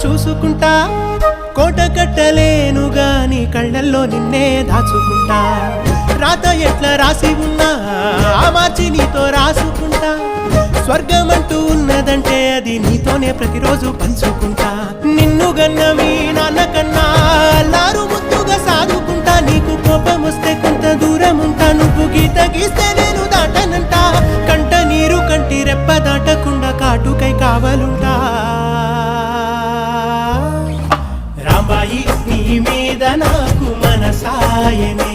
చూసుకుంటా కోట కట్టలేను గాని కళ్ళల్లో నిన్నే దాచుకుంటా రాత ఎట్లా రాసి ఉన్నా ఆ మార్చి నీతో రాసుకుంటా స్వర్గమంటూ ఉన్నదంటే అది నీతోనే ప్రతిరోజు పంచుకుంటా నిన్ను గన్న మీ నాన్న కన్నా లారు ముద్దుగా సాదుకుంటా నీకు కోపం వస్తే కొంత దూరం ఉంటా నువ్వు గీత గీస్తే నేను దాటనంట కంట నీరు కంటి రెప్ప దాటకుండా కాటుకై కావలుంటా రాంబాయి నీ మీద నాకు మనసాయనే